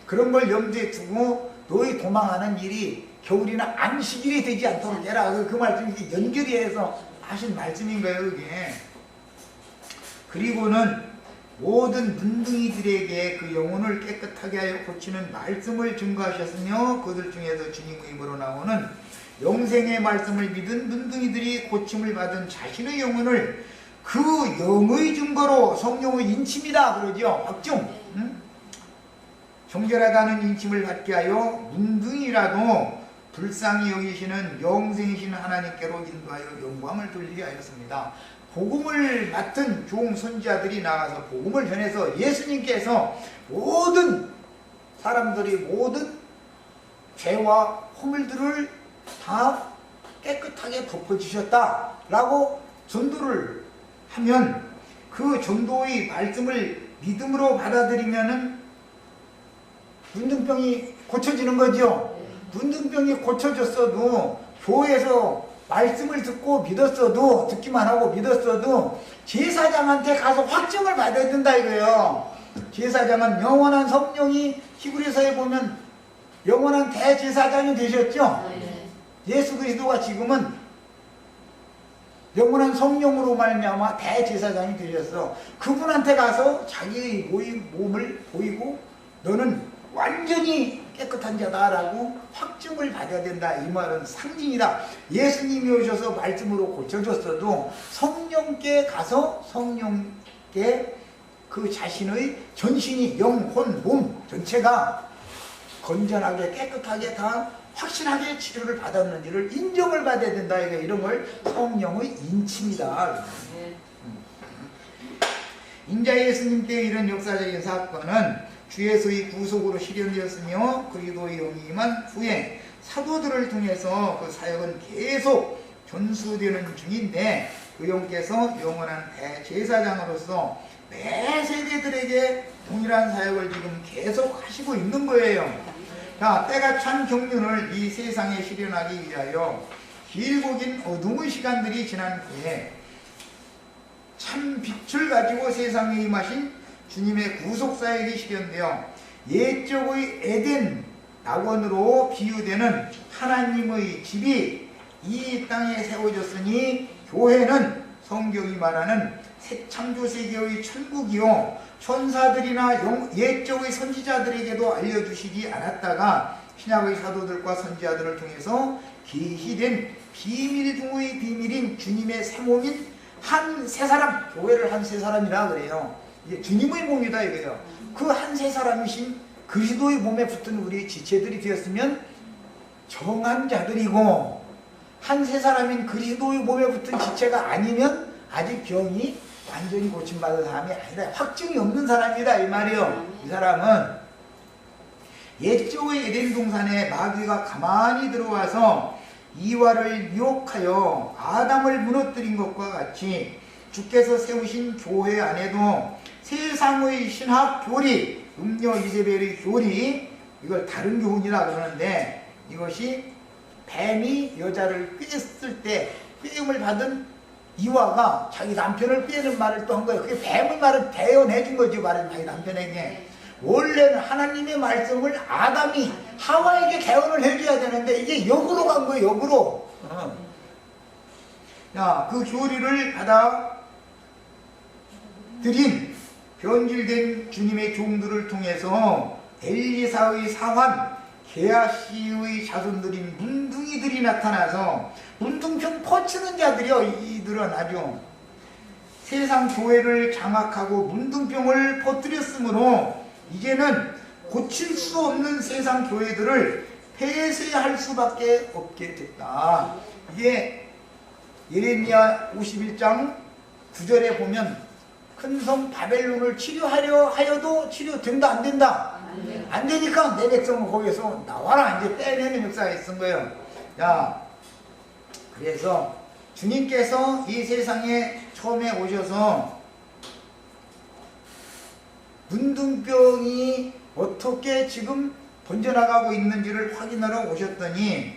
그런 걸 염두에 두고 너희 도망하는 일이 겨울이나 안식일이 되지 않도록 해라. 그 말씀이 연결이 해서 하신 말씀인 거예요 그게. 그리고는 모든 문둥이들에게 그 영혼을 깨끗하게 하여 고치는 말씀을 증거하셨으며 그들 중에서 주님의 입으로 나오는 영생의 말씀을 믿은 문둥이들이 고침을 받은 자신의 영혼을 그 영의 증거로 성령의 인침이다 그러죠. 확증. 정결하다는 인침을 받게 하여 문둥이라도 불쌍히 여기시는 영생이신 하나님께로 인도하여 영광을 돌리게 하였습니다. 복음을 맡은 종 선지자들이 나가서 복음을 전해서 예수님께서 모든 사람들이 모든 죄와 허물들을 다 깨끗하게 덮어주셨다라고 전도를 하면 그 전도의 말씀을 믿음으로 받아들이면은 문둥병이 고쳐지는 거죠. 문둥병이 고쳐졌어도 교회에서 말씀을 듣고 믿었어도 듣기만 하고 믿었어도 제사장한테 가서 확증을 받아야 된다 이거예요. 제사장은 영원한 성령이 히브리서에 보면 영원한 대제사장이 되셨죠. 예수 그리스도가 지금은 영원한 성령으로 말미암아 대제사장이 되셨어. 그분한테 가서 자기의 몸을 보이고 너는 완전히 깨끗한 자다라고 확증을 받아야 된다. 이 말은 상징이다. 예수님이 오셔서 말씀으로 고쳐줬어도 성령께 가서 성령께 그 자신의 전신이 영, 혼, 몸 전체가 건전하게 깨끗하게 다 확실하게 치료를 받았는지를 인정을 받아야 된다. 이런 걸 성령의 인치입니다. 인자 예수님 때 이런 역사적인 사건은 주에서의 구속으로 실현되었으며 그리스도의 영이 임한 후에 사도들을 통해서 그 사역은 계속 전수되는 중인데 그 영께서 영원한 대제사장으로서 매 세대들에게 동일한 사역을 지금 계속 하시고 있는 거예요. 자, 때가 찬 경륜을 이 세상에 실현하기 위하여 길고 긴 어둠의 시간들이 지난 후에 참 빛을 가지고 세상에 임하신 주님의 구속사역이 실현되어 옛적의 에덴 낙원으로 비유되는 하나님의 집이 이 땅에 세워졌으니 교회는 성경이 말하는 새 창조세계의 천국이요 천사들이나 옛적의 선지자들에게도 알려주시지 않았다가 신약의 사도들과 선지자들을 통해서 계시된 비밀 중의 비밀인 주님의 새 몸인 한 세 사람, 교회를 한 세 사람이라 그래요. 이게 주님의 몸이다 이거예요. 그 한 세 사람이신 그리스도의 몸에 붙은 우리 지체들이 되었으면 정한 자들이고 한 세 사람인 그리스도의 몸에 붙은 지체가 아니면 아직 병이 완전히 고침받은 사람이 아니라 확증이 없는 사람이다 이 말이에요. 이 사람은 옛적의 에덴 동산에 마귀가 가만히 들어와서 이와를 유혹하여 아담을 무너뜨린 것과 같이 주께서 세우신 교회 안에도 세상의 신학 교리, 음녀 이세벨의 교리, 이걸 다른 교훈이라 그러는데 이것이 뱀이 여자를 꿰었을 때 꿰임을 받은 이와가 자기 남편을 꿰는 말을 또 한 거예요. 그게 뱀의 말을 대연해준 거지, 말은 자기 남편에게. 원래는 하나님의 말씀을 아담이 하와에게 개헌을 해줘야 되는데 이게 역으로 간 거예요, 역으로. 자, 그 교리를 받아 드린 변질된 주님의 종들을 통해서 엘리사의 사환, 게하시의 자손들인 문둥이들이 나타나서 문둥병 퍼치는 자들이요. 이들은 아주 세상 교회를 장악하고 문둥병을 퍼뜨렸으므로 이제는 고칠 수 없는 세상 교회들을 폐쇄할 수밖에 없게 됐다. 이게 예레미야 51장 9절에 보면 큰 성 바벨론을 치료하려 하여도 치료된다 안 된다? 안 되니까 내 백성은 거기에서 나와라 이제 떼내는 역사가 있은 거예요. 야, 그래서 주님께서 이 세상에 처음에 오셔서 문둥병이 어떻게 지금 번져나가고 있는지를 확인하러 오셨더니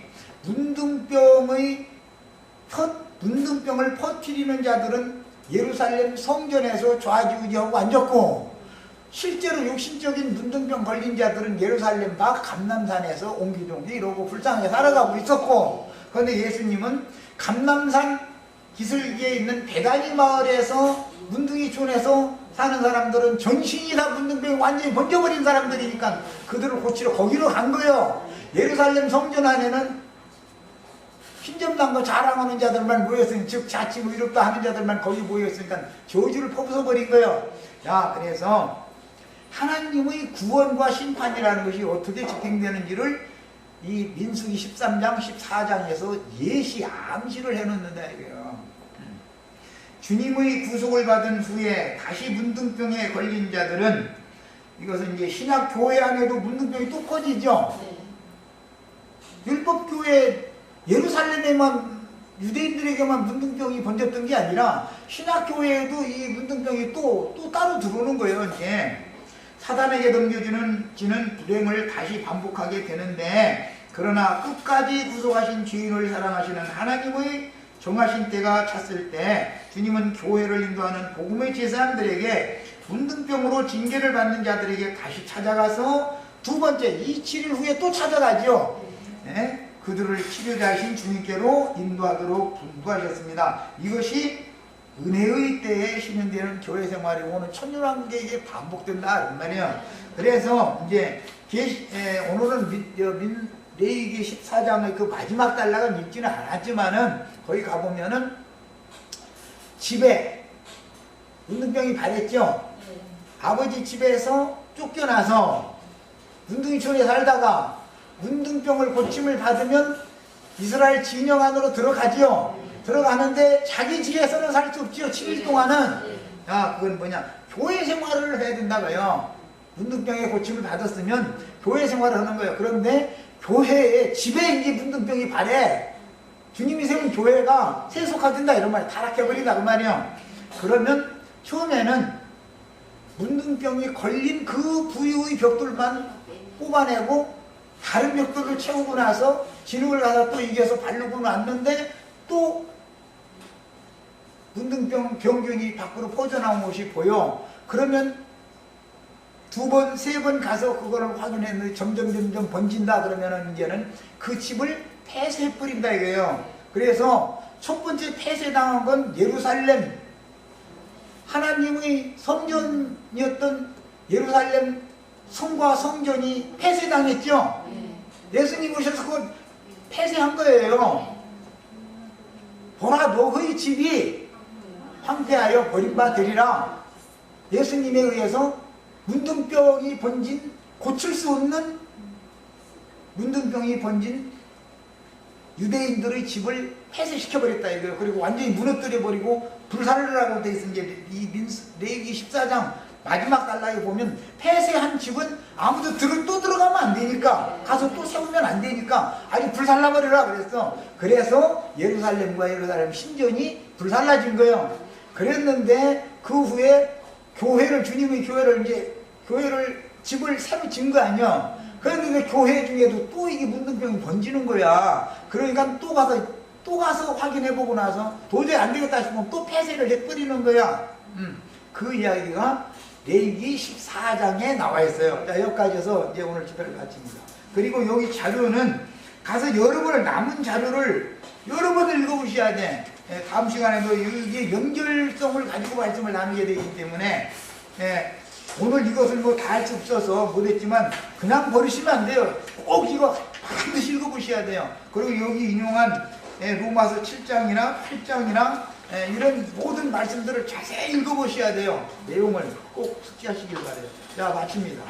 문둥병을 퍼뜨리는 자들은 예루살렘 성전에서 좌지우지하고 앉았고 실제로 육신적인 문둥병 걸린 자들은 예루살렘 밖 감람산에서 옹기종기 이러고 불쌍하게 살아가고 있었고 그런데 예수님은 감람산 기슭에 있는 베다니 마을에서 문둥이촌에서 사는 사람들은 전신이 다 문둥병이 완전히 번져버린 사람들이니까 그들을 고치러 거기로 간 거예요. 예루살렘 성전 안에는 흰점난 거 자랑하는 자들만 모였으니 즉 자칭 의롭다 하는 자들만 거기 모였으니까 저주를 퍼부숴버린 거예요. 자, 그래서 하나님의 구원과 심판이라는 것이 어떻게 집행되는지를 이 민수기 13장 14장에서 예시 암시를 해놓는다 이거예요. 주님의 구속을 받은 후에 다시 문둥병에 걸린 자들은 이것은 이제 신약 교회 안에도 문둥병이 또 퍼지죠. 율법 교회 예루살렘에만 유대인들에게만 문둥병이 번졌던 게 아니라 신약 교회에도 이 문둥병이 또 따로 들어오는 거예요. 이제 사단에게 넘겨지는 불행을 다시 반복하게 되는데 그러나 끝까지 구속하신 주인을 사랑하시는 하나님의 정하신 때가 찼을 때 주님은 교회를 인도하는 복음의 제사장들에게 문둥병으로 징계를 받는 자들에게 다시 찾아가서 두 번째 27일 후에 또 찾아가죠. 네? 그들을 치료자이신 주님께로 인도하도록 분부하셨습니다. 이것이 은혜의 때에 실현되는 교회 생활이 오늘 천년왕국에 이게 반복된다 이 말이에요. 그래서 이제 오늘은 레위기 14장의 그 마지막 단락은 읽지는 않았지만은 거기 가보면은 집에 문둥병이 발했죠. 아버지 집에서 쫓겨나서 문둥이촌에 살다가 문둥병을 고침을 받으면 이스라엘 진영 안으로 들어가지요. 들어가는데 자기 집에서는 살 수 없지요. 7일 동안은. 그건 뭐냐, 교회 생활을 해야 된다고요. 문둥병의 고침을 받았으면 교회 생활을 하는 거예요. 그런데 교회에, 집에 이제 문둥병이 발해. 주님이 세운 교회가 세속화된다 이런 말이에요. 타락해버린다 그 말이에요. 그러면 처음에는 문둥병이 걸린 그 부유의 벽돌만 뽑아내고 다른 벽돌을 채우고 나서 진흙을 가서 또 이겨서 바르고 놨는데 또 문둥병 병균이 밖으로 퍼져나온 것이 보여. 그러면 2번, 3번 가서 그거를 확인했는데 점점 번진다. 그러면은 이제는 그 집을 폐쇄해버린다 이거예요. 그래서 첫 번째 폐쇄당한 건 예루살렘, 하나님의 성전이었던 예루살렘 성과 성전이 폐쇄당했죠. 예수님 오셔서 그걸 폐쇄한 거예요. 보라, 너의 집이 황폐하여 버림받으리라. 예수님에 의해서 문둥병이 번진, 고칠 수 없는 문둥병이 번진 유대인들의 집을 폐쇄시켜버렸다 이거예요. 그리고 완전히 무너뜨려버리고 불살르라고 돼 있는 게 이 레위기 14장 마지막 단락에 보면 폐쇄한 집은 아무도 또 들어가면 안 되니까, 가서 또 세우면 안 되니까 아주 불살라버리라 그랬어. 그래서 예루살렘과 예루살렘 신전이 불살라진 거예요. 그랬는데 그 후에 교회를, 주님의 교회를 집을 새로 지은 거 아니야. 그런데 교회 중에도 또 이게 문둥병이 번지는 거야. 그러니까 또 가서 확인해보고 나서 도저히 안 되겠다 싶으면 또 폐쇄를 해버리는 거야. 그 이야기가 레위기 14장에 나와 있어요. 자, 여기까지 해서 이제 오늘 집회를 마칩니다. 그리고 여기 자료는 가서 여러분을 남은 자료를 여러 번 읽어보셔야 돼. 다음 시간에도 이게 연결성을 가지고 말씀을 나누게 되기 때문에 오늘 이것을 뭐 다 할 수 없어서 못했지만 그냥 버리시면 안 돼요. 꼭 이거 반드시 읽어보셔야 돼요. 그리고 여기 인용한 로마서 7장이나 8장이나 이런 모든 말씀들을 자세히 읽어보셔야 돼요. 내용을 꼭 숙지하시길 바래요. 자, 마칩니다.